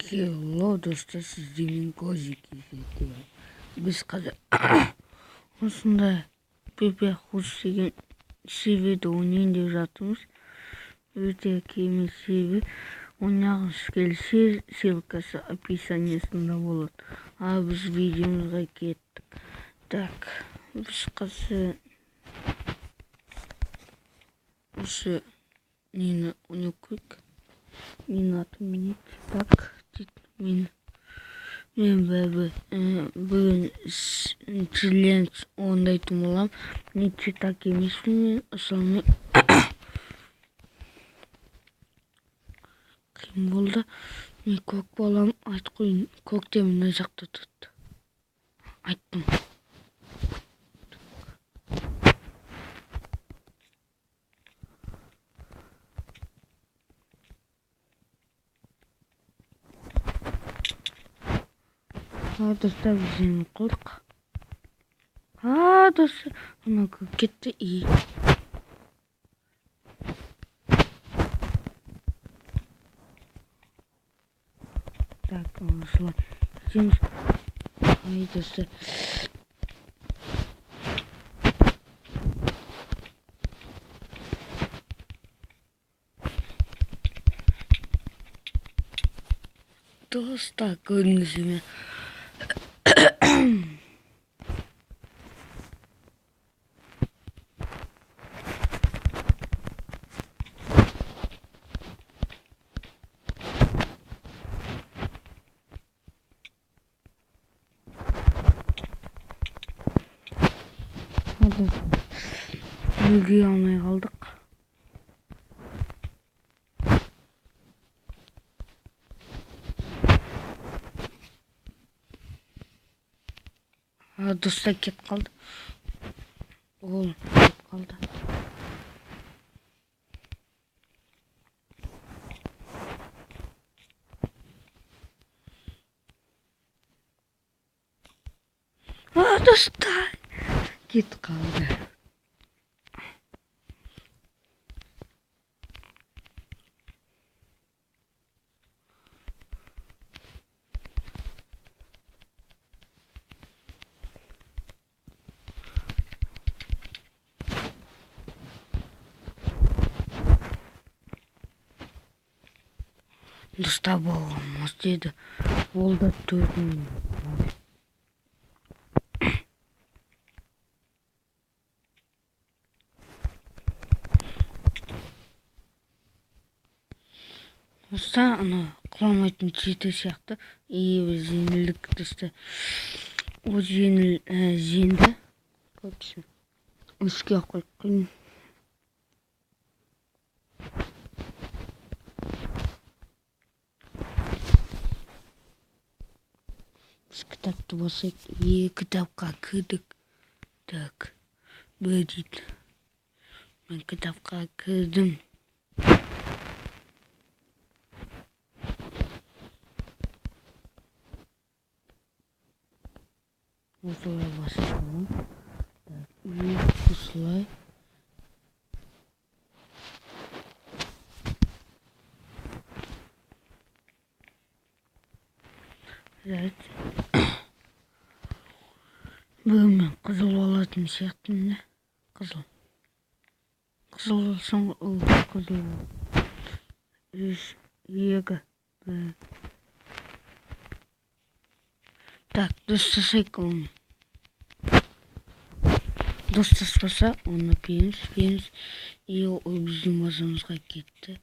Hello достар, сіздермен Козики сетімен. Біз қазір осындай Пепе Хуш деген серверді ойнайын деп жатырмыз. Өте керемет сервер. Ойнағыңыз келсе, ссылкасы описаниясында болады. А біз видеомызға кеттік. Так, біз қазір осы нені ойнап көрейік. Менің атым не? Так, мен бүгін челлендж орындайтын боламын. Нече так емеспін, осылай қиын болды. Мен көк балам айт қойын, көкте мына жақта тұрды. Айттым. Достар, бізден қылдық. Достар, ана көк кетті. Так, осылай кетеміз. Достар. Достар, көрдіңіздер ме? Үлгей алмай қалдық. Достар кетіп қалды. Ол кетіп қалды. Достар кетіп қалды. Достар, болмас деді. Ол да төртін. Достар, ана құламайтын жеті сияқты. Біз жеңілдік достар. Ол жеңді. Көпсін. Үшке қойып қойын. Кітапты басайық. Кітапқа кірдік. Так, бір дейді. Мен кітапқа кірдім. Осылай басайық. Так, осылай. Evet. Бүгін қызыл алатын сияқты міне. Қызыл. Қызыл болсаң, қызыл. Екі. Так, достасайық оны. Достаспаса, оны береміз. И ол біздің базамызға кетті.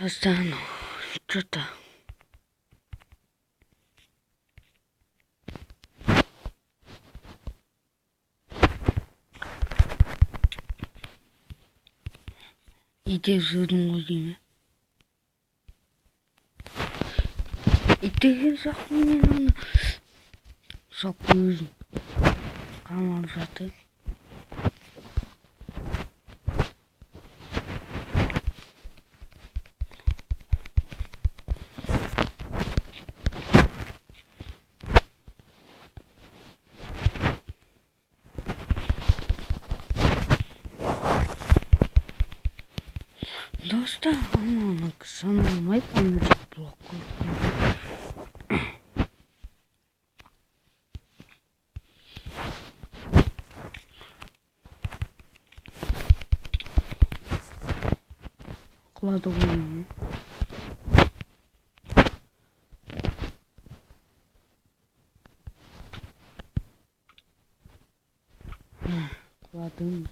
Достану. Что-то. Иди зудың өзіне. Иттеген жақын мен оны. Жоқ өзін. Қамалып жатыр. Просто ананы саналмайды, аны жеп блок қойып. Құлады ғой. Құладым.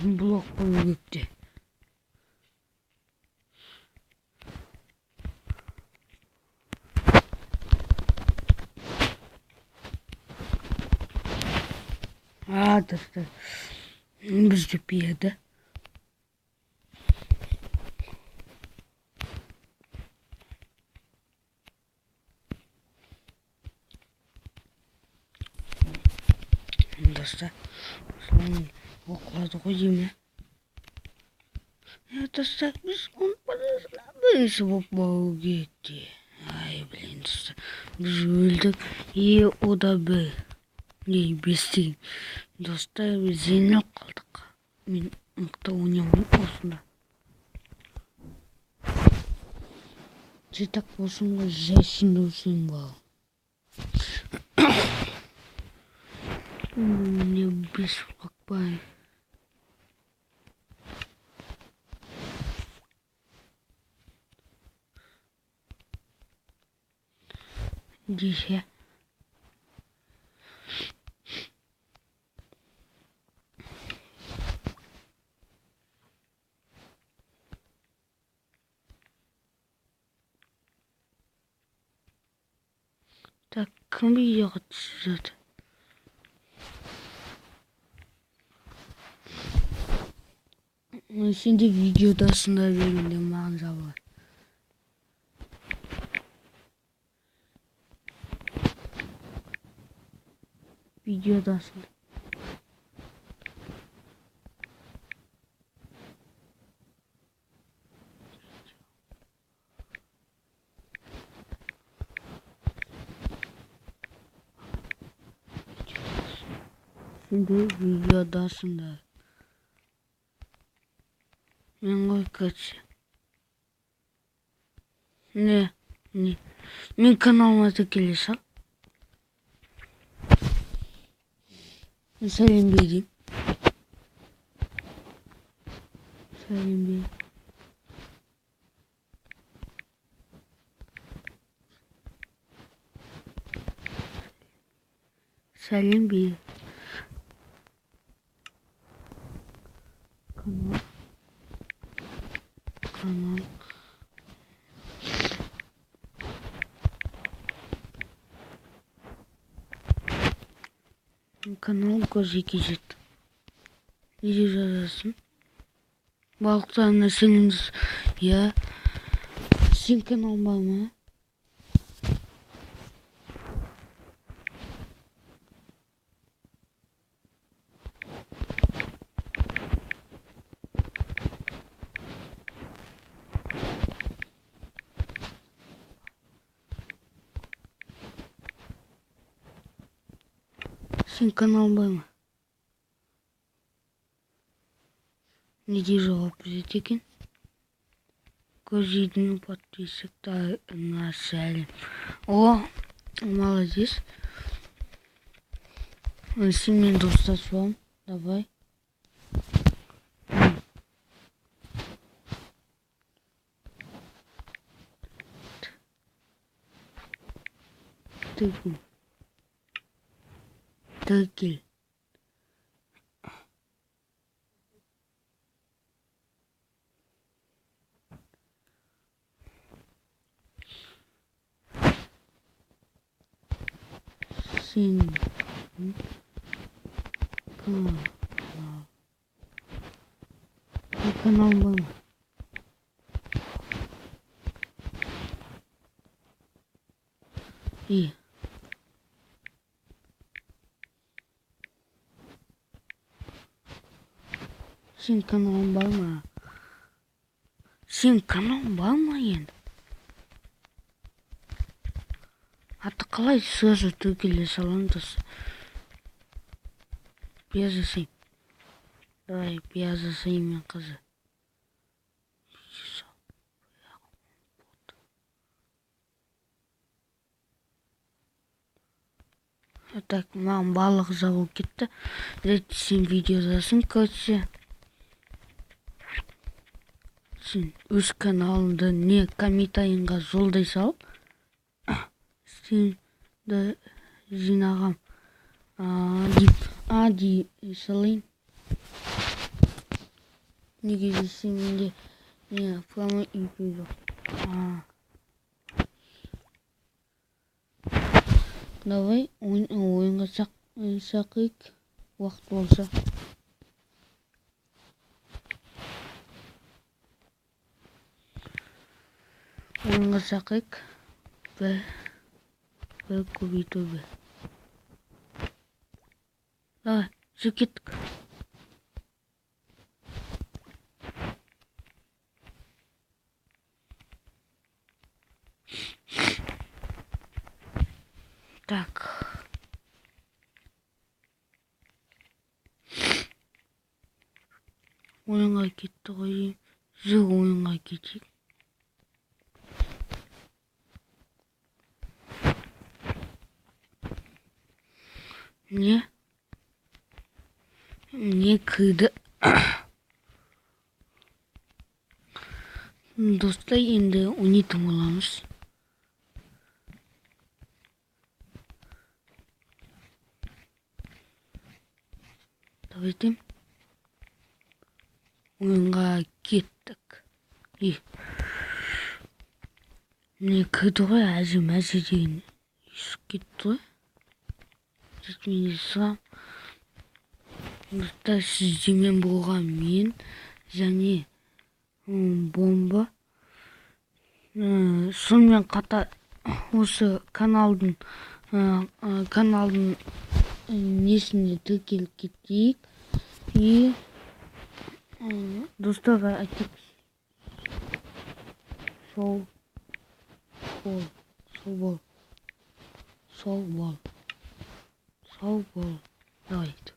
Блок қою кетті. Достар. Біз жетпейді. Достар. Құлады ғой деймін. Достар, біз он парасына бірінші болып бау кетті. Ай, блин, достар. Біз өлдік. О да бір. Не, бестен. Достар, біз зейнеп қалдық. Мен ұқты ойнамын осында. Жетак болсын ғой, жайсын өсен бау. Не без факбай. Здесь я. Так, кім видеоға түсіреді? Сен де видеодасында бергенде маған жабылады. Видеодасында. Сен де видеодасында. Мен ғой кәтші. Не. Мен каналыма тікелей сал. Сәлем берейін. Сәлем бер. Сәлем бер. Канал. Канал көзеке жет. Неде жазасың? Балықтарына сеніңіз. Я. Сен канал бар ма? Сен канал бар ма? Неде жауап береді екен? Көзейдің подписчиктарына сәлем. О, молодец. Сенмен достасуам. Давай. Тыкель. Сен канал бар. И сен канал бар ма? Сен канал бар ма енді? аты қалай? Сразу төгіле саламын досы. Пияз жасайым. Давай пияз жасайым мен қызы. Так, маған балық жабылып кетті. Рет сен видеодасың көтсе. Сен өз каналыңды не комментарийға жолдай салып, сенді жинағам. Дей салайын. Неге десең менде не прямо ипі жоқ. Давай ойынға шақырайық, уақыт болса. Ойынға шақырайық. Бір көбейту бе. Давай, жүріп кеттік. Так. Oyunға кетті ғой. Жүр ойынға кетейік. Не кірді? Достар, енді ойнайтын боламыз. Давайте oyunға кеттік. Не кірді ғой, әжім деген есіп кетті ғой. Жетмейді сұрам. Достар, сіздермен болған мен және бомба. Сонымен қатар осы каналдың несіне тіркеліп кетейік. И достарға айтып сол бол. Давайте.